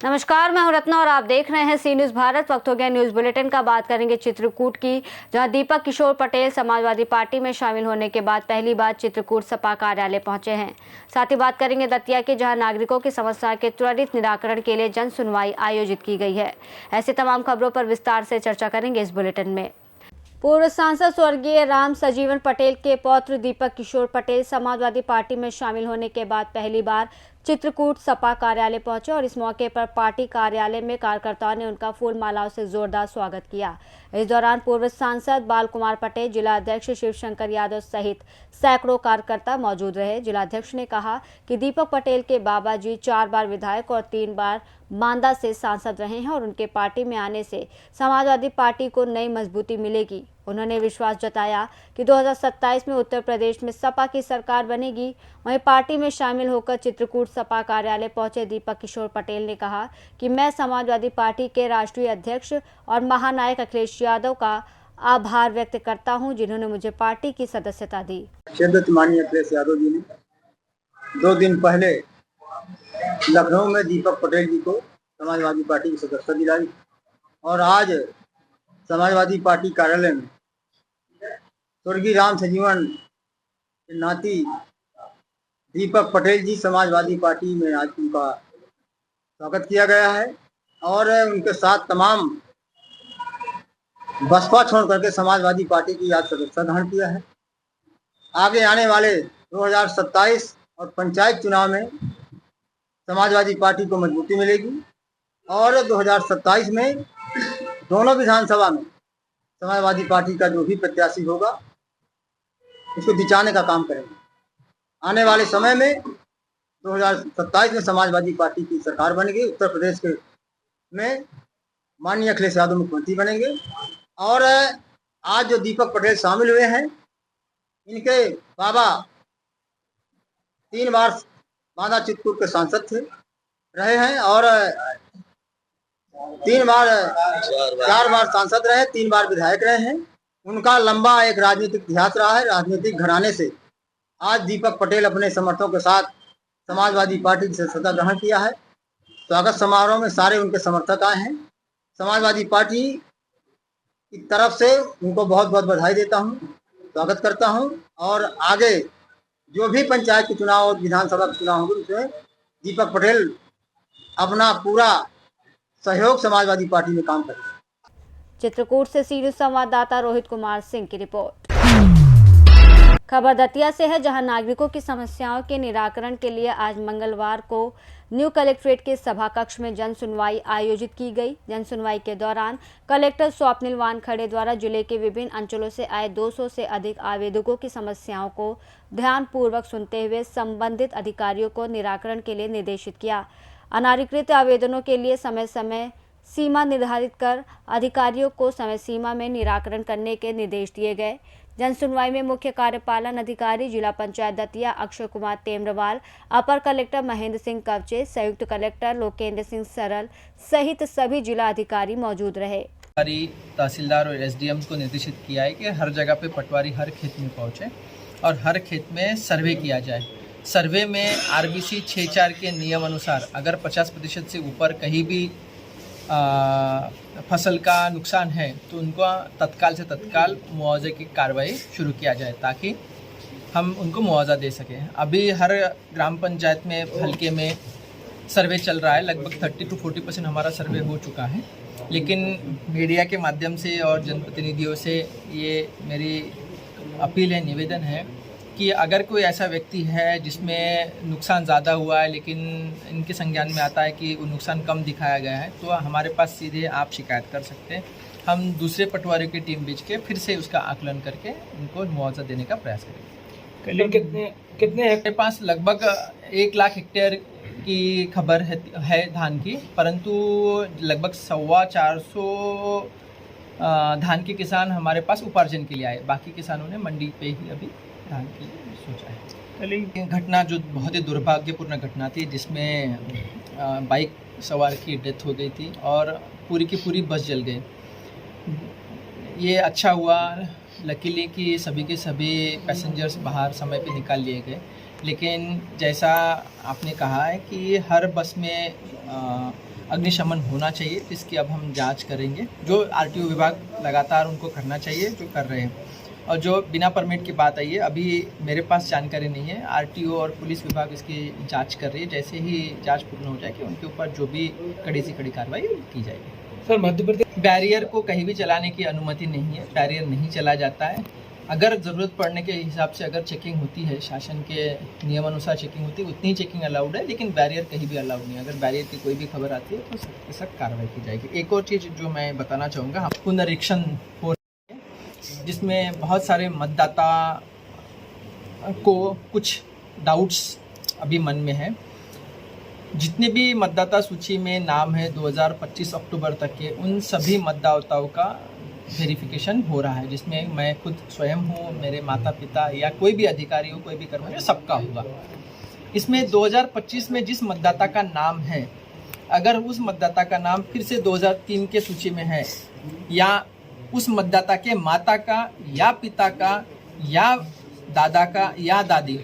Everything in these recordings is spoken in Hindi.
नमस्कार, मैं हूं रत्ना और आप देख रहे हैं सी न्यूज भारत। वक्त हो गया न्यूज बुलेटिन का। बात करेंगे चित्रकूट की, जहां दीपक किशोर पटेल समाजवादी पार्टी में शामिल होने के बाद पहली बार चित्रकूट सपा कार्यालय पहुंचे हैं। साथ ही बात करेंगे दतिया की, जहां नागरिकों की समस्या के त्वरित निराकरण के लिए जन सुनवाई आयोजित की गई है। ऐसी तमाम खबरों पर विस्तार से चर्चा करेंगे इस बुलेटिन में। पूर्व सांसद स्वर्गीय राम सजीवन पटेल के पौत्र दीपक किशोर पटेल समाजवादी पार्टी में शामिल होने के बाद पहली बार चित्रकूट सपा कार्यालय पहुंचे और इस मौके पर पार्टी कार्यालय में कार्यकर्ताओं ने उनका फूल मालाओं से जोरदार स्वागत किया। इस दौरान पूर्व सांसद बाल कुमार पटेल, जिला अध्यक्ष शिवशंकर यादव सहित सैकड़ों कार्यकर्ता मौजूद रहे। जिलाध्यक्ष ने कहा कि दीपक पटेल के बाबा जी 4 बार विधायक और 3 बार मांदा से सांसद रहे हैं और उनके पार्टी में आने से समाजवादी पार्टी को नई मजबूती मिलेगी। उन्होंने विश्वास जताया कि 2027 में उत्तर प्रदेश में सपा की सरकार बनेगी। वहीं पार्टी में शामिल होकर चित्रकूट सपा कार्यालय पहुंचे दीपक किशोर पटेल ने कहा कि मैं समाजवादी पार्टी के राष्ट्रीय अध्यक्ष और महानायक अखिलेश यादव का आभार व्यक्त करता हूं, जिन्होंने मुझे पार्टी की सदस्यता दी। माननीय अखिलेश यादव जी ने 2 दिन पहले लखनऊ में दीपक पटेल जी को समाजवादी पार्टी की सदस्यता दिलाई और आज समाजवादी पार्टी कार्यालय में स्वर्गीय राम सजीवन के नाती दीपक पटेल जी समाजवादी पार्टी में आज उनका स्वागत किया गया है और उनके साथ तमाम बसपा छोड़ करके समाजवादी पार्टी की आज सदस्यता ग्रहण किया है। आगे आने वाले 2027 और पंचायत चुनाव में समाजवादी पार्टी को मजबूती मिलेगी और 2027 में दोनों विधानसभा में समाजवादी पार्टी का जो भी प्रत्याशी होगा उसको जिताने का काम करेंगे। आने वाले समय में 2027 में समाजवादी पार्टी की सरकार बनेगी। उत्तर प्रदेश के में माननीय अखिलेश यादव मुख्यमंत्री बनेंगे और आज जो दीपक पटेल शामिल हुए हैं, इनके बाबा 3 बार मांदा चित्रकूट के सांसद रहे हैं और 4 बार सांसद रहे, 3 बार विधायक रहे हैं। उनका लंबा एक राजनीतिक इतिहास रहा है। राजनीतिक घराने से आज दीपक पटेल अपने समर्थकों के साथ समाजवादी पार्टी की सदस्यता ग्रहण किया है। स्वागत समारोह में सारे उनके समर्थक आए हैं। समाजवादी पार्टी की तरफ से उनको बहुत बहुत बधाई देता हूं, स्वागत करता हूं और आगे जो भी पंचायत के चुनाव और विधानसभा के चुनाव होंगे उसमें दीपक पटेल अपना पूरा सहयोग समाजवादी पार्टी में काम करेंगे। चित्रकूट से सी न्यूज संवाददाता रोहित कुमार सिंह की रिपोर्ट। खबर दतिया से है, जहां नागरिकों की समस्याओं के निराकरण के लिए आज मंगलवार को न्यू कलेक्ट्रेट के सभा कक्ष में जन सुनवाई आयोजित की गई। जन सुनवाई के दौरान कलेक्टर स्वप्निल वानखड़े द्वारा जिले के विभिन्न अंचलों से आए 200 से अधिक आवेदकों की समस्याओं को ध्यानपूर्वक सुनते हुए संबंधित अधिकारियों को निराकरण के लिए निर्देशित किया। अनाधिकृत आवेदनों के लिए समय समय सीमा निर्धारित कर अधिकारियों को समय सीमा में निराकरण करने के निर्देश दिए गए। जन सुनवाई में मुख्य कार्यपालन अधिकारी जिला पंचायत दतिया अक्षय कुमार तेमरवाल, अपर कलेक्टर महेंद्र सिंह कवचे, संयुक्त कलेक्टर लोकेंद्र सिंह सरल सहित सभी जिला अधिकारी मौजूद रहे। तहसीलदार और एसडीएम को निर्देशित किया है कि हर जगह पे पटवारी हर खेत में पहुंचे और हर खेत में सर्वे किया जाए। सर्वे में आरबीसी 6(4) के नियम अनुसार अगर 50% से ऊपर कहीं भी फसल का नुकसान है तो उनको तत्काल से तत्काल मुआवजे की कार्रवाई शुरू किया जाए ताकि हम उनको मुआवजा दे सकें। अभी हर ग्राम पंचायत में हल्के में सर्वे चल रहा है, लगभग 30 to 40% हमारा सर्वे हो चुका है। लेकिन मीडिया के माध्यम से और जनप्रतिनिधियों से ये मेरी अपील है, निवेदन है कि अगर कोई ऐसा व्यक्ति है जिसमें नुकसान ज़्यादा हुआ है लेकिन इनके संज्ञान में आता है कि वो नुकसान कम दिखाया गया है तो हमारे पास सीधे आप शिकायत कर सकते हैं। हम दूसरे पटवारियों की टीम भेज के फिर से उसका आकलन करके उनको मुआवजा देने का प्रयास करेंगे। कितने हेक्टेयर पास लगभग 1 लाख हेक्टेयर की खबर है धान की, परंतु लगभग 450 धान के किसान हमारे पास उपार्जन के लिए आए। बाकी किसानों ने मंडी पे ही अभी धान के लिए सोचा है। घटना जो बहुत ही दुर्भाग्यपूर्ण घटना थी जिसमें बाइक सवार की डेथ हो गई थी और पूरी की पूरी बस जल गई। ये अच्छा हुआ लकीली कि सभी के सभी पैसेंजर्स बाहर समय पे निकाल लिए गए, लेकिन जैसा आपने कहा है कि हर बस में अग्निशमन होना चाहिए, जिसकी अब हम जांच करेंगे। जो आरटीओ विभाग लगातार उनको करना चाहिए, जो कर रहे हैं। और जो बिना परमिट की बात आई है, अभी मेरे पास जानकारी नहीं है। आरटीओ और पुलिस विभाग इसकी जांच कर रही है। जैसे ही जांच पूर्ण हो जाएगी, उनके ऊपर जो भी कड़ी से कड़ी कार्रवाई की जाएगी। सर, मध्य प्रदेश बैरियर को कहीं भी चलाने की अनुमति नहीं है। बैरियर नहीं चला जाता है। अगर ज़रूरत पड़ने के हिसाब से अगर चेकिंग होती है, शासन के नियमानुसार चेकिंग होती है, उतनी चेकिंग अलाउड है, लेकिन बैरियर कहीं भी अलाउड नहीं है। अगर बैरियर की कोई भी खबर आती है तो सख्त से सख्त कार्रवाई की जाएगी। एक और चीज़ जो मैं बताना चाहूँगा, हम पुनरीक्षण हो रहा है, जिसमें बहुत सारे मतदाता को कुछ डाउट्स अभी मन में है। जितने भी मतदाता सूची में नाम है 2025 अक्टूबर तक के, उन सभी मतदाताओं का वेरिफिकेशन हो रहा है, जिसमें मैं खुद स्वयं हूँ, मेरे माता पिता या कोई भी अधिकारी हो, कोई भी कर्मचारी, सबका होगा। इसमें 2025 में जिस मतदाता का नाम है, अगर उस मतदाता का नाम फिर से 2003 के सूची में है, या उस मतदाता के माता का या पिता का या दादा का या दादी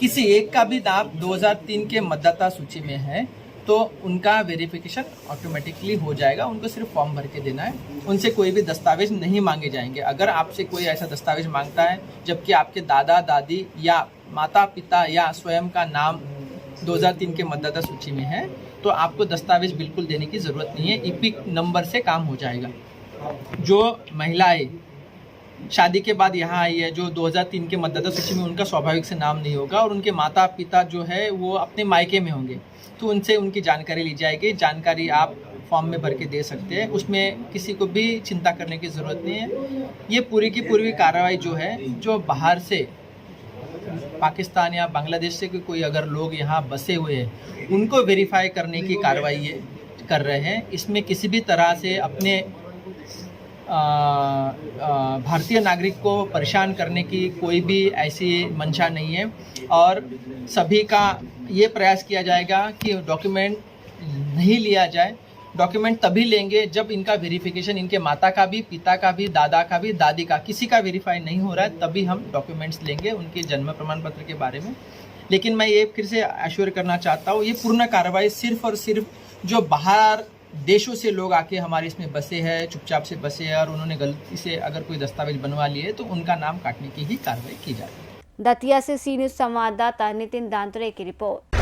किसी एक का भी नाम 2003 के मतदाता सूची में है, तो उनका वेरिफिकेशन ऑटोमेटिकली हो जाएगा। उनको सिर्फ फॉर्म भर के देना है, उनसे कोई भी दस्तावेज नहीं मांगे जाएंगे। अगर आपसे कोई ऐसा दस्तावेज मांगता है जबकि आपके दादा दादी या माता पिता या स्वयं का नाम 2003 के मतदाता सूची में है, तो आपको दस्तावेज बिल्कुल देने की ज़रूरत नहीं है। ईपिक नंबर से काम हो जाएगा। जो महिलाएं शादी के बाद यहाँ आई है, जो 2003 के मतदाता सूची में, उनका स्वाभाविक से नाम नहीं होगा और उनके माता पिता जो है वो अपने मायके में होंगे, तो उनसे उनकी जानकारी ली जाएगी। जानकारी आप फॉर्म में भर के दे सकते हैं, उसमें किसी को भी चिंता करने की ज़रूरत नहीं है। ये पूरी की पूरी कार्रवाई जो है, जो बाहर से पाकिस्तान या बांग्लादेश से कोई अगर लोग यहाँ बसे हुए हैं, उनको वेरीफाई करने की कार्रवाई ये कर रहे हैं। इसमें किसी भी तरह से अपने भारतीय नागरिक को परेशान करने की कोई भी ऐसी मंशा नहीं है। और सभी का ये प्रयास किया जाएगा कि डॉक्यूमेंट नहीं लिया जाए। डॉक्यूमेंट तभी लेंगे जब इनका वेरिफिकेशन, इनके माता का भी, पिता का भी, दादा का भी, दादी का, किसी का वेरीफाई नहीं हो रहा है, तभी हम डॉक्यूमेंट्स लेंगे उनके जन्म प्रमाण पत्र के बारे में। लेकिन मैं ये फिर से एश्योर करना चाहता हूँ, ये पूर्ण कार्रवाई सिर्फ और सिर्फ जो बाहर देशों से लोग आके हमारे इसमें बसे हैं, चुपचाप से बसे हैं, और उन्होंने गलती से अगर कोई दस्तावेज बनवा लिए तो उनका नाम काटने की ही कार्रवाई की जाएगी। दतिया से सी न्यूज संवाददाता नितिन दांतरे की रिपोर्ट।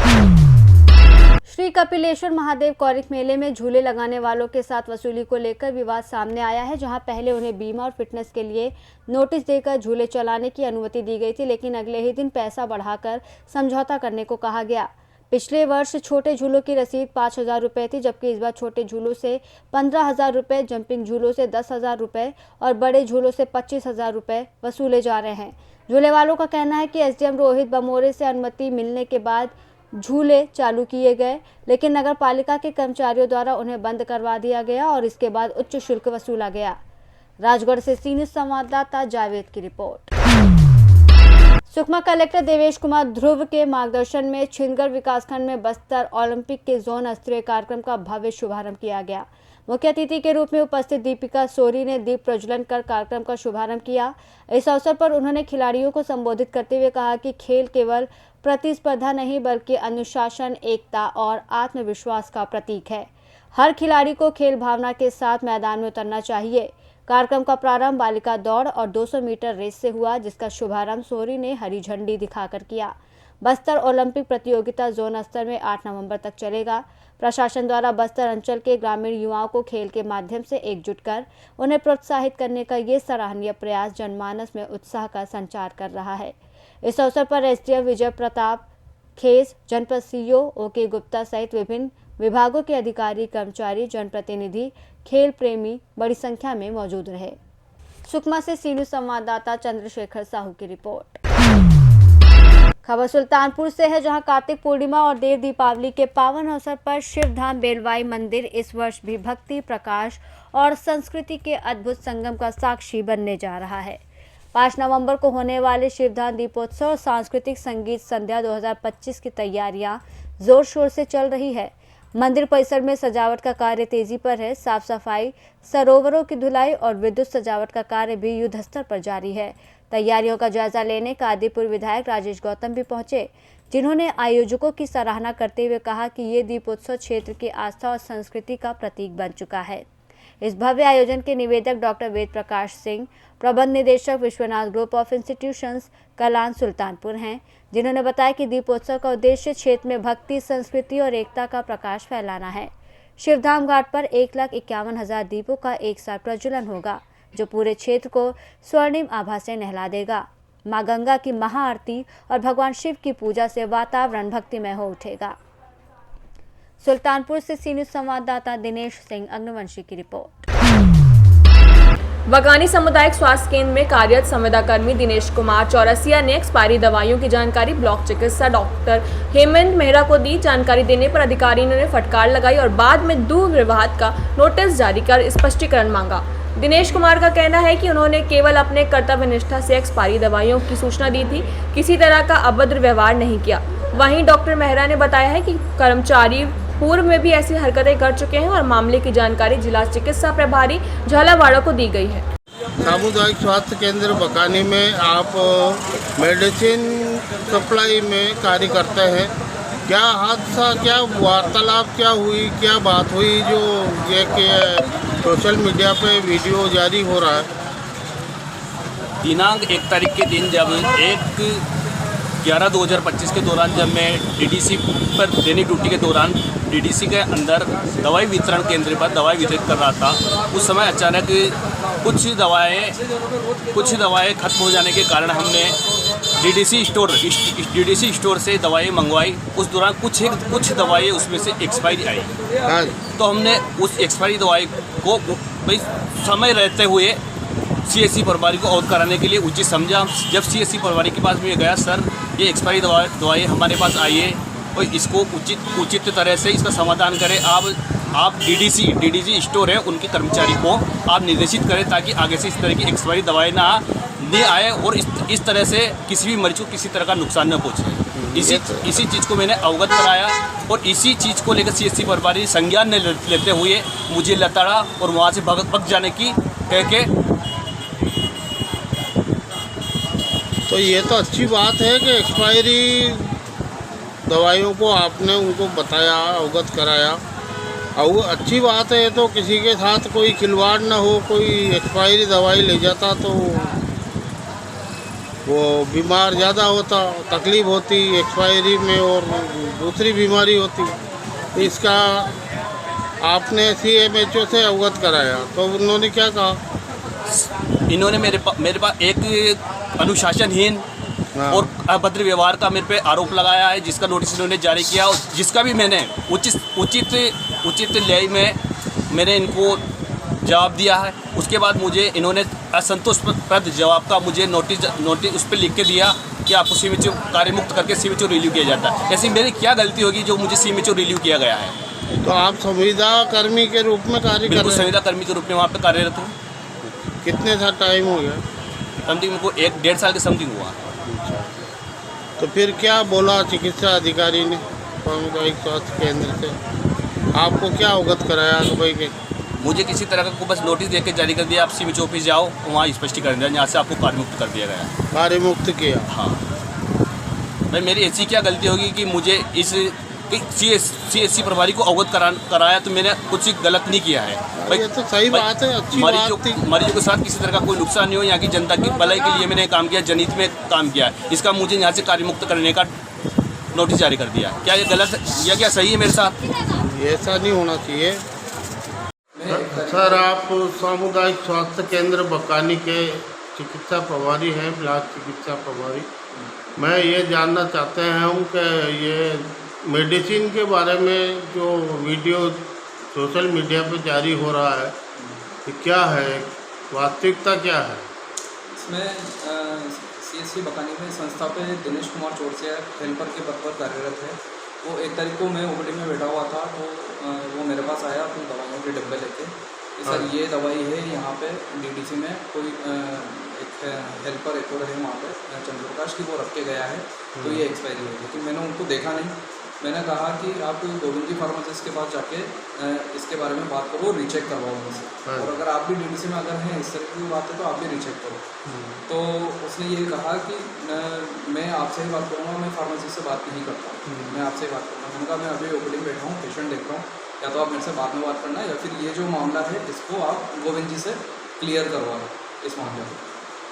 श्री कपिलेश्वर महादेव कौरिक मेले में झूले लगाने वालों के साथ वसूली को लेकर विवाद सामने आया है, जहां पहले उन्हें बीमा और फिटनेस के लिए नोटिस देकर झूले चलाने की अनुमति दी गई थी, लेकिन अगले ही दिन पैसा बढ़ाकर समझौता करने को कहा गया। पिछले वर्ष छोटे झूलों की रसीद 5,000 रुपये थी, जबकि इस बार छोटे झूलों से 15,000 रुपये, जंपिंग झूलों से 10,000 रुपये और बड़े झूलों से 25,000 रुपये वसूले जा रहे हैं। झूले वालों का कहना है कि एसडीएम रोहित बमोरे से अनुमति मिलने के बाद झूले चालू किए गए, लेकिन नगर पालिका के कर्मचारियों द्वारा उन्हें बंद करवा दिया गया और इसके बाद उच्च शुल्क वसूला गया। राजगढ़ से सी न्यूज संवाददाता जावेद की रिपोर्ट। सुकमा कलेक्टर देवेश कुमार ध्रुव के मार्गदर्शन में छिंदगढ़ विकासखंड में बस्तर ओलंपिक के जोन स्तरीय कार्यक्रम का भव्य शुभारंभ किया गया। मुख्य अतिथि के रूप में उपस्थित दीपिका सोरी ने दीप प्रज्वलन कर कार्यक्रम का शुभारंभ किया। इस अवसर पर उन्होंने खिलाड़ियों को संबोधित करते हुए कहा कि खेल केवल प्रतिस्पर्धा नहीं बल्कि अनुशासन, एकता और आत्मविश्वास का प्रतीक है। हर खिलाड़ी को खेल भावना के साथ मैदान में उतरना चाहिए। कार्यक्रम का प्रारंभ बालिका दौड़ और 200 मीटर रेस से हुआ, जिसका शुभारंभ सोरी ने हरी झंडी दिखाकर किया। बस्तर ओलंपिक प्रतियोगिता जोन स्तर में 8 नवंबर तक चलेगा। प्रशासन द्वारा बस्तर अंचल के ग्रामीण युवाओं को खेल के माध्यम से एकजुट कर उन्हें प्रोत्साहित करने का ये सराहनीय प्रयास जनमानस में उत्साह का संचार कर रहा है। इस अवसर पर एसडीएम विजय प्रताप खेस, जनपद सीईओ ओके गुप्ता सहित विभिन्न विभागों के अधिकारी, कर्मचारी, जनप्रतिनिधि, खेल प्रेमी बड़ी संख्या में मौजूद रहे। सुकमा से सी न्यूज संवाददाता चंद्रशेखर साहू की रिपोर्ट। खबर सुल्तानपुर से है, जहां कार्तिक पूर्णिमा और देव दीपावली के पावन अवसर पर शिवधाम बेलवाई मंदिर इस वर्ष भी भक्ति, प्रकाश और संस्कृति के अद्भुत संगम का साक्षी बनने जा रहा है। 5 नवंबर को होने वाले शिवधाम दीपोत्सव और सांस्कृतिक संगीत संध्या 2025 की तैयारियां जोर शोर से चल रही है। मंदिर परिसर में सजावट का कार्य तेजी पर है। साफ सफाई, सरोवरों की धुलाई और विद्युत सजावट का कार्य भी युद्ध स्तर पर जारी है। तैयारियों का जायजा लेने कादीपुर विधायक राजेश गौतम भी पहुंचे, जिन्होंने आयोजकों की सराहना करते हुए कहा कि ये दीपोत्सव क्षेत्र की आस्था और संस्कृति का प्रतीक बन चुका है। इस भव्य आयोजन के निवेदक डॉक्टर वेद प्रकाश सिंह, प्रबंध निदेशक Vishwanath group of institutions Kalan Sultanpur हैं, जिन्होंने बताया कि दीपोत्सव का उद्देश्य क्षेत्र में भक्ति, संस्कृति और एकता का प्रकाश फैलाना है। शिवधाम घाट पर 1,51,000 दीपों का एक साथ प्रज्वलन होगा, जो पूरे क्षेत्र को स्वर्णिम आभा से नहला देगा। मां गंगा की महाआरती और भगवान शिव की पूजा से वातावरण भक्तिमय हो उठेगा। सुल्तानपुर से सी न्यूज़ संवाददाता दिनेश सिंह अग्निवंशी की रिपोर्ट। बगानी सामुदायिक स्वास्थ्य केंद्र में कार्यरत संविदाकर्मी दिनेश कुमार चौरसिया ने एक्सपायरी दवाइयों की जानकारी ब्लॉक चिकित्सा डॉक्टर हेमंत मेहरा को दी। जानकारी देने पर अधिकारी ने फटकार लगाई और बाद में दूर विवाद का नोटिस जारी कर स्पष्टीकरण मांगा। दिनेश कुमार का कहना है कि उन्होंने केवल अपने कर्तव्य निष्ठा से एक्सपायरी दवाइयों की सूचना दी थी, किसी तरह का अभद्र व्यवहार नहीं किया। वहीं डॉक्टर मेहरा ने बताया है कि कर्मचारी पूर्व में भी ऐसी हरकतें कर चुके हैं और मामले की जानकारी जिला चिकित्सा प्रभारी झालावाड़ा को दी गई है। सामुदायिक स्वास्थ्य केंद्र बकानी में आप मेडिसिन सप्लाई में कार्य करते हैं। क्या हादसा, क्या वार्तालाप क्या हुई, क्या बात हुई जो ये कि सोशल मीडिया पे वीडियो जारी हो रहा है? दिनांक 1 तारीख के दिन जब 1/11/2025 के दौरान जब मैं डीडीसी पर दैनिक ड्यूटी के दौरान डीडीसी के अंदर दवाई वितरण केंद्र पर दवाई वितरित कर रहा था, उस समय अचानक कुछ दवाएं खत्म हो जाने के कारण हमने डीडीसी स्टोर से दवाएं मंगवाई। उस दौरान कुछ दवाएं उसमें से एक्सपायरी आई, तो हमने उस एक्सपायरी दवाई को भाई समय रहते हुए सीएससी प्रभारी को अवगत कराने के लिए उचित समझा। जब सीएससी प्रभारी के पास में गया, सर ये एक्सपायरी दवाई हमारे पास आई है और इसको उचित तरह से इसका समाधान करें। आप डीडीसी स्टोर है उनके कर्मचारी को आप निर्देशित करें ताकि आगे से इस तरह की एक्सपायरी दवाएं ना आए और इस तरह से किसी भी मरीज को किसी तरह का नुकसान न पहुँचे। इसी चीज़ को मैंने अवगत कराया और इसी चीज़ को लेकर सीएससी प्रभारी संज्ञान ने लेते हुए मुझे लताड़ा और वहाँ से भग जाने की कह के। तो ये तो अच्छी बात है कि एक्सपायरी दवाइयों को आपने उनको बताया, अवगत कराया, और अच्छी बात है। तो किसी के साथ कोई खिलवाड़ ना हो, कोई एक्सपायरी दवाई ले जाता तो वो बीमार ज़्यादा होता, तकलीफ होती एक्सपायरी में और दूसरी बीमारी होती। तो इसका आपने CMHO से अवगत कराया तो उन्होंने क्या कहा? इन्होंने मेरे पास एक अनुशासनहीन और अभद्र व्यवहार का मेरे पे आरोप लगाया है, जिसका नोटिस इन्होंने जारी किया और जिसका भी मैंने उचित न्याय में मैंने इनको जवाब दिया है। उसके बाद मुझे इन्होंने असंतोषप्रद जवाब का मुझे नोटिस उस पर लिख के दिया कि आपको CMHO कार्यमुक्त करके CMHO रिलीव किया जाता है। ऐसी मेरी क्या गलती होगी जो मुझे CMHO रिलीव किया गया है? तो आप संविदा कर्मी के रूप में कार्य कर रहे हैं? बिल्कुल संविदा कर्मी के रूप में वहाँ पे कार्यरत हूँ। कितने सा टाइम हो गया? समथिंग मेरे को 1-1.5 साल के समथिंग हुआ। तो फिर क्या बोला चिकित्सा अधिकारी ने सामुदायिक स्वास्थ्य केंद्र से? आपको क्या अवगत कराया कि भाई के मुझे किसी तरह का बस नोटिस देकर जारी कर दिया, आप CMHO ऑफिस जाओ, वहाँ स्पष्टीकरण दिया, यहाँ से आपको कार्यमुक्त कर दिया गया। कार्यमुक्त किया? हाँ भाई, मेरी ऐसी क्या गलती होगी कि मुझे इस CSC प्रभारी को अवगत कराया, तो मैंने कुछ गलत नहीं किया है भाई। ये तो सही बात है, अच्छी बात थी। मरीजों के साथ किसी तरह का कोई नुकसान नहीं हो, यहाँ की जनता की भलाई के लिए मैंने काम किया, जनहित में काम किया। इसका मुझे यहाँ से कार्यमुक्त करने का नोटिस जारी कर दिया। क्या ये गलत या क्या सही है मेरे साथ? ऐसा नहीं होना चाहिए। सर, आप सामुदायिक स्वास्थ्य केंद्र बकानी के चिकित्सा प्रभारी हैं, ब्लॉक चिकित्सा प्रभारी। मैं ये जानना चाहते हूँ कि ये मेडिसिन के बारे में जो वीडियो सोशल मीडिया पे जारी हो रहा है, ये क्या है, वास्तविकता क्या है? इसमें CSC बकानी में संस्था पे दिनेश कुमार चौरसिया हेल्पर के पद पर कार्यरत है। वो 1 तारीख को मैं OPD में बैठा हुआ था, तो वो मेरे पास आया अपनी दवाइयों के डब्बे लेके कि सर ये दवाई है, यहाँ पे DDC में कोई एक हेल्पर एक और है वहाँ पे चंद्रप्रकाश की, वो रख के गया है, तो ये एक्सपायरी है। लेकिन मैंने उनको देखा नहीं, मैंने कहा कि आप गोविंद जी फार्मासिस्ट के पास जाके इसके बारे में बात करो, रीचेक करवाओ उनसे, और अगर आप भी DDC में अगर हैं इस तरह की बात है तो आप भी रीचेक करो। तो उसने ये कहा कि मैं आपसे ही बात करूँगा, मैं फार्मासिस्ट से बात नहीं करता, मैं आपसे ही बात करूँगा। मैंने कहा मैं अभी OPD में बैठा हूँ, पेशेंट देख रहा हूँ, या तो आप मेरे से बाद में बात करना है या फिर ये जो मामला है इसको आप गोविंद जी से क्लियर करवाना इस मामले में।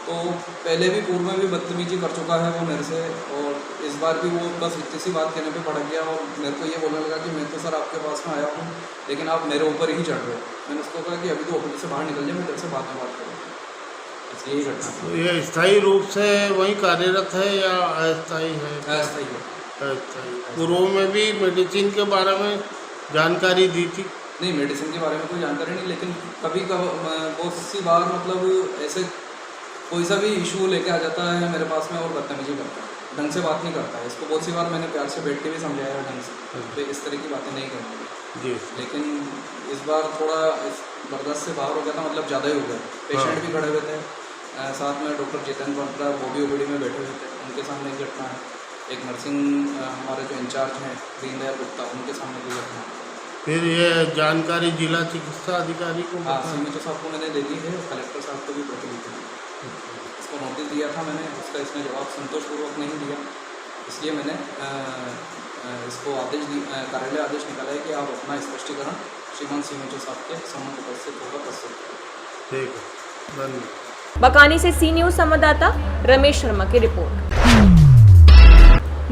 तो पहले भी पूर्व में भी बदतमीजी कर चुका है वो मेरे से, और इस बार भी वो बस इतनी सी बात कहने पे भड़क गया और मेरे को ये बोलने लगा कि मैं तो सर आपके पास में आया हूँ लेकिन आप मेरे ऊपर ही चढ़ रहे हो। मैंने उसको कहा कि अभी तो OPD से बाहर निकल जाए, मैं तेरे से बाद में बात करूँगा। बस यही घटना। तो ये स्थायी रूप से वहीं कार्यरत है या अस्थायी है? अस्थायी है। अस्थायी। पूर्व में भी मेडिसिन के बारे में जानकारी दी थी? नहीं, मेडिसिन के बारे में कोई जानकारी नहीं, लेकिन कभी बहुत सी बार मतलब ऐसे कोई सा भी इशू लेके आ जाता है मेरे पास में और बदतमीजी करता है, ढंग से बात नहीं करता है। इसको बहुत सी बार मैंने प्यार से बैठ के भी समझाया ढंग से, तो इस तरह की बातें नहीं करती जी। लेकिन इस बार थोड़ा बर्दाश्त से बाहर हो गया था, मतलब ज़्यादा ही हो गया। पेशेंट भी खड़े हुए थे, साथ में डॉक्टर जितेंद्र पंत्रा वो भी OPD में बैठे हुए थे, उनके सामने एक घटना है। एक नर्सिंग हमारे जो इंचार्ज हैं दीनदयाल गुप्ता, उनके सामने की घटना है। फिर ये जानकारी जिला चिकित्सा अधिकारी को? हाँ, CMHO साहब को मैंने दे दी है, कलेक्टर साहब को भी प्रतिलिपि दी। इसको नोटिस दिया था मैंने, उसका इसने जवाब संतोषपूर्वक नहीं दिया, इसलिए मैंने इसको कार्यालय आदेश निकाला है कि आप अपना स्पष्टीकरण श्रीमान CMHO साहब के सम्मुख उपस्थित होकर प्रस्तुत करें। ठीक है, धन्यवाद। बकानी से सी न्यूज संवाददाता रमेश शर्मा की रिपोर्ट।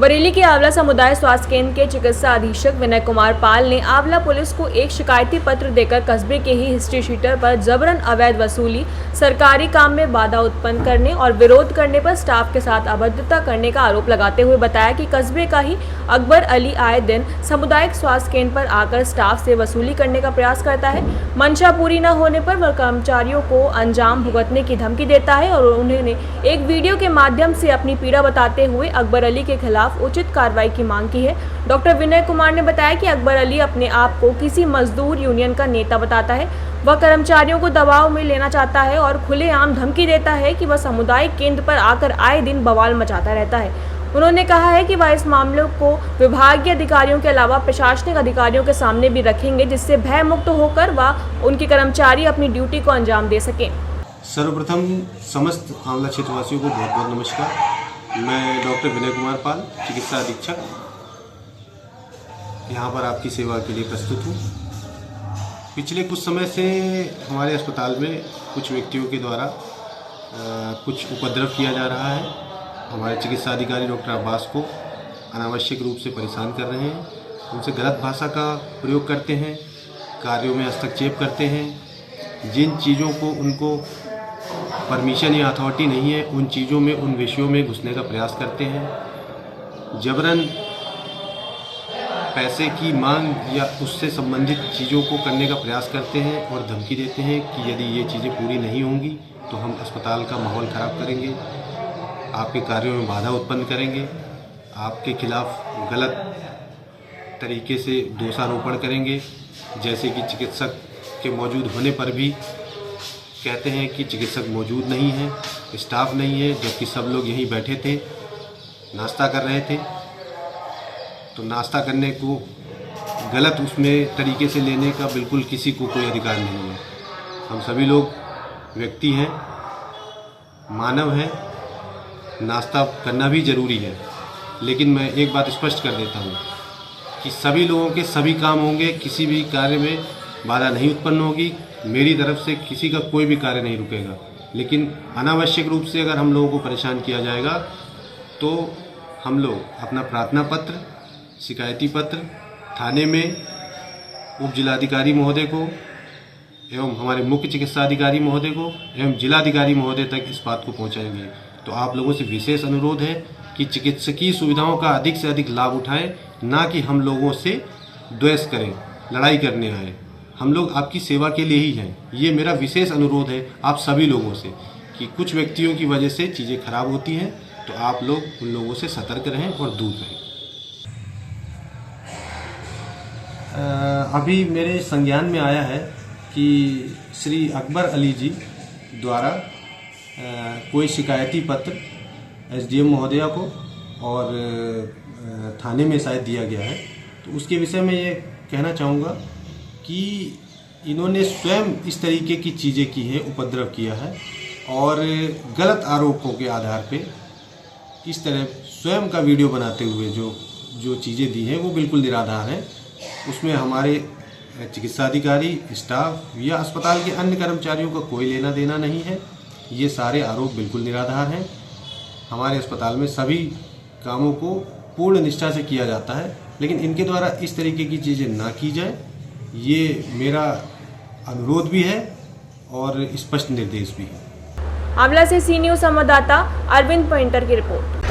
बरेली के आंवला समुदाय स्वास्थ्य केंद्र के चिकित्सा अधीक्षक विनय कुमार पाल ने आंवला पुलिस को एक शिकायती पत्र देकर कस्बे के ही हिस्ट्री शीटर पर जबरन अवैध वसूली, सरकारी काम में बाधा उत्पन्न करने और विरोध करने पर स्टाफ के साथ अभद्रता करने का आरोप लगाते हुए बताया कि कस्बे का ही अकबर अली आए दिन सामुदायिक स्वास्थ्य केंद्र पर आकर स्टाफ से वसूली करने का प्रयास करता है। मंशा पूरी न होने पर वह कर्मचारियों को अंजाम भुगतने की धमकी देता है और उन्होंने एक वीडियो के माध्यम से अपनी पीड़ा बताते हुए अकबर अली के खिलाफ उचित कार्रवाई की मांग की है। डॉक्टर विनय कुमार ने बताया कि अकबर अली अपने आप को किसी मजदूर यूनियन का नेता बताता है। वह कर्मचारियों को दबाव में लेना चाहता है और खुलेआम धमकी देता है कि वह सामुदायिक केंद्र पर आकर आए दिन बवाल मचाता रहता है। उन्होंने कहा है कि वह इस मामले को विभागीय अधिकारियों के अलावा प्रशासनिक अधिकारियों के सामने भी रखेंगे, जिससे भय मुक्त होकर वह उनके कर्मचारी अपनी ड्यूटी को अंजाम दे सकें। सर्वप्रथम समस्त आंवला क्षेत्रवासियों को बहुत बहुत नमस्कार। मैं डॉक्टर विनय कुमार पाल, चिकित्सा अधीक्षक, यहाँ पर आपकी सेवा के लिए प्रस्तुत हूँ। पिछले कुछ समय से हमारे अस्पताल में कुछ व्यक्तियों के द्वारा कुछ उपद्रव किया जा रहा है। हमारे चिकित्सा अधिकारी डॉक्टर अब्बास को अनावश्यक रूप से परेशान कर रहे हैं, उनसे गलत भाषा का प्रयोग करते हैं, कार्यों में हस्तक्षेप करते हैं। जिन चीज़ों को उनको परमिशन या अथॉरिटी नहीं है, उन चीज़ों में, उन विषयों में घुसने का प्रयास करते हैं। जबरन पैसे की मांग या उससे संबंधित चीज़ों को करने का प्रयास करते हैं और धमकी देते हैं कि यदि ये चीज़ें पूरी नहीं होंगी तो हम अस्पताल का माहौल ख़राब करेंगे, आपके कार्यों में बाधा उत्पन्न करेंगे, आपके खिलाफ गलत तरीके से दोषारोपण करेंगे। जैसे कि चिकित्सक के मौजूद होने पर भी कहते हैं कि चिकित्सक मौजूद नहीं है, स्टाफ नहीं है, जबकि सब लोग यहीं बैठे थे, नाश्ता कर रहे थे। तो नाश्ता करने को गलत उसमें तरीके से लेने का बिल्कुल किसी को कोई अधिकार नहीं है। हम सभी लोग व्यक्ति हैं, मानव हैं, नाश्ता करना भी ज़रूरी है। लेकिन मैं एक बात स्पष्ट कर देता हूँ कि सभी लोगों के सभी काम होंगे, किसी भी कार्य में बाधा नहीं उत्पन्न होगी। मेरी तरफ से किसी का कोई भी कार्य नहीं रुकेगा। लेकिन अनावश्यक रूप से अगर हम लोगों को परेशान किया जाएगा तो हम लोग अपना प्रार्थना पत्र, शिकायती पत्र थाने में उप जिलाधिकारी महोदय को एवं हमारे मुख्य चिकित्सा अधिकारी महोदय को एवं जिलाधिकारी महोदय तक इस बात को पहुंचाएंगे। तो आप लोगों से विशेष अनुरोध है कि चिकित्सकीय सुविधाओं का अधिक से अधिक लाभ उठाएं, ना कि हम लोगों से द्वेष करें, लड़ाई करने आए। हम लोग आपकी सेवा के लिए ही हैं। ये मेरा विशेष अनुरोध है आप सभी लोगों से कि कुछ व्यक्तियों की वजह से चीज़ें खराब होती हैं, तो आप लोग उन लोगों से सतर्क रहें और दूर रहें। अभी मेरे संज्ञान में आया है कि श्री अकबर अली जी द्वारा कोई शिकायती पत्र SDM महोदया को और थाने में शायद दिया गया है। तो उसके विषय में ये कहना चाहूँगा कि इन्होंने स्वयं इस तरीके की चीज़ें की है, उपद्रव किया है और गलत आरोपों के आधार पे इस तरह स्वयं का वीडियो बनाते हुए जो चीज़ें दी हैं वो बिल्कुल निराधार हैं। उसमें हमारे चिकित्सा अधिकारी, स्टाफ या अस्पताल के अन्य कर्मचारियों का कोई लेना देना नहीं है। ये सारे आरोप बिल्कुल निराधार हैं। हमारे अस्पताल में सभी कामों को पूर्ण निष्ठा से किया जाता है, लेकिन इनके द्वारा इस तरीके की चीज़ें ना की जाए, ये मेरा अनुरोध भी है और स्पष्ट निर्देश भी है। आंवला से सी न्यूज़ संवाददाता अरविंद पेंटर की रिपोर्ट।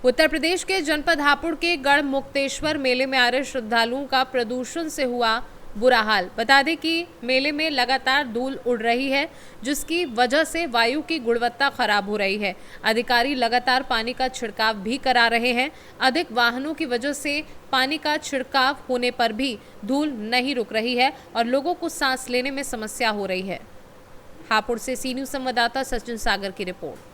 उत्तर प्रदेश के जनपद हापुड़ के गढ़ मुक्तेश्वर मेले में आ रहे श्रद्धालुओं का प्रदूषण से हुआ बुरा हाल। बता दें कि मेले में लगातार धूल उड़ रही है, जिसकी वजह से वायु की गुणवत्ता खराब हो रही है। अधिकारी लगातार पानी का छिड़काव भी करा रहे हैं। अधिक वाहनों की वजह से पानी का छिड़काव होने पर भी धूल नहीं रुक रही है और लोगों को सांस लेने में समस्या हो रही है। हापुड़ से सी न्यूज़ संवाददाता सचिन सागर की रिपोर्ट।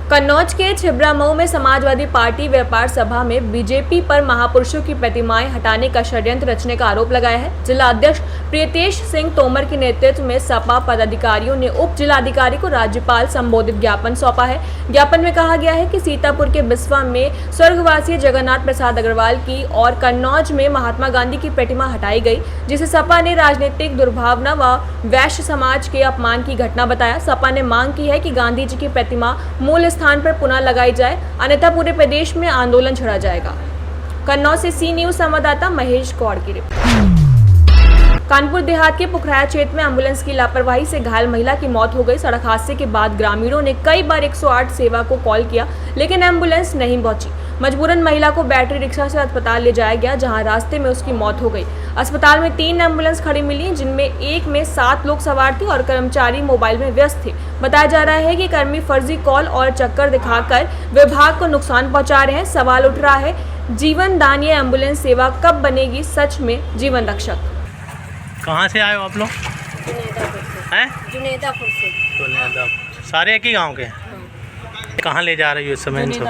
कन्नौज के छिबरामऊ में समाजवादी पार्टी व्यापार सभा में बीजेपी पर महापुरुषों की प्रतिमाएं हटाने का षड्यंत्र रचने का आरोप लगाया है। जिला अध्यक्ष प्रियतेश सिंह तोमर के नेतृत्व में सपा पदाधिकारियों ने उप जिलाधिकारी को राज्यपाल संबोधित ज्ञापन सौंपा है। ज्ञापन में कहा गया है कि सीतापुर के बिस्वा में स्वर्गवासी जगन्नाथ प्रसाद अग्रवाल की और कन्नौज में महात्मा गांधी की प्रतिमा हटाई गई, जिसे सपा ने राजनीतिक दुर्भावना व वैश्य समाज के अपमान की घटना बताया। सपा ने मांग की है कि गांधी जी की प्रतिमा मूल स्थान पर पुनः लगाई जाए, अन्यथा पूरे प्रदेश में आंदोलन छेड़ा जाएगा। कन्नौज से सी न्यूज़ संवाददाता महेश गौड़ की रिपोर्ट। कानपुर देहात के पुखराया क्षेत्र में एम्बुलेंस की लापरवाही से घायल महिला की मौत हो गई। सड़क हादसे के बाद ग्रामीणों ने कई बार 108 सेवा को कॉल किया, लेकिन एम्बुलेंस नहीं पहुंची। मजबूरन महिला को बैटरी रिक्शा से अस्पताल ले जाया गया, जहां रास्ते में उसकी मौत हो गई। अस्पताल में 3 एम्बुलेंस खड़ी मिली, जिनमें एक में 7 लोग सवार थे और कर्मचारी मोबाइल में व्यस्त थे। बताया जा रहा है कि कर्मी फर्जी कॉल और चक्कर दिखाकर विभाग को नुकसान पहुंचा रहे हैं। सवाल उठ रहा है, जीवन दान ये एम्बुलेंस सेवा कब बनेगी सच में जीवन रक्षक। कहाँ से आए हो आप लोग? हैं? जुनेदापुर से। जुनेदापुर। सारे एक ही गांव के हैं? कहाँ ले जा रही हो इस समय इनको?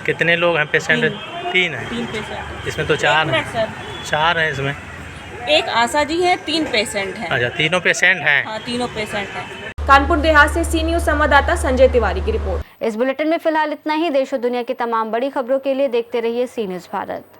कितने लोग हैं पेशेंट? 3 हैं। 3 पेशेंट। इसमें तो 4 हैं। 4 हैं इसमें। एक आशा जी है, 3 पेशेंट हैं। अच्छा, तीनों पेशेंट हैं? हाँ, तीनों पेशेंट हैं। कानपुर देहात से सी न्यूज़ संवाददाता संजय तिवारी की रिपोर्ट। इस बुलेटिन में फिलहाल इतना ही। देश और दुनिया की तमाम बड़ी खबरों के लिए देखते रहिए सी न्यूज़ भारत।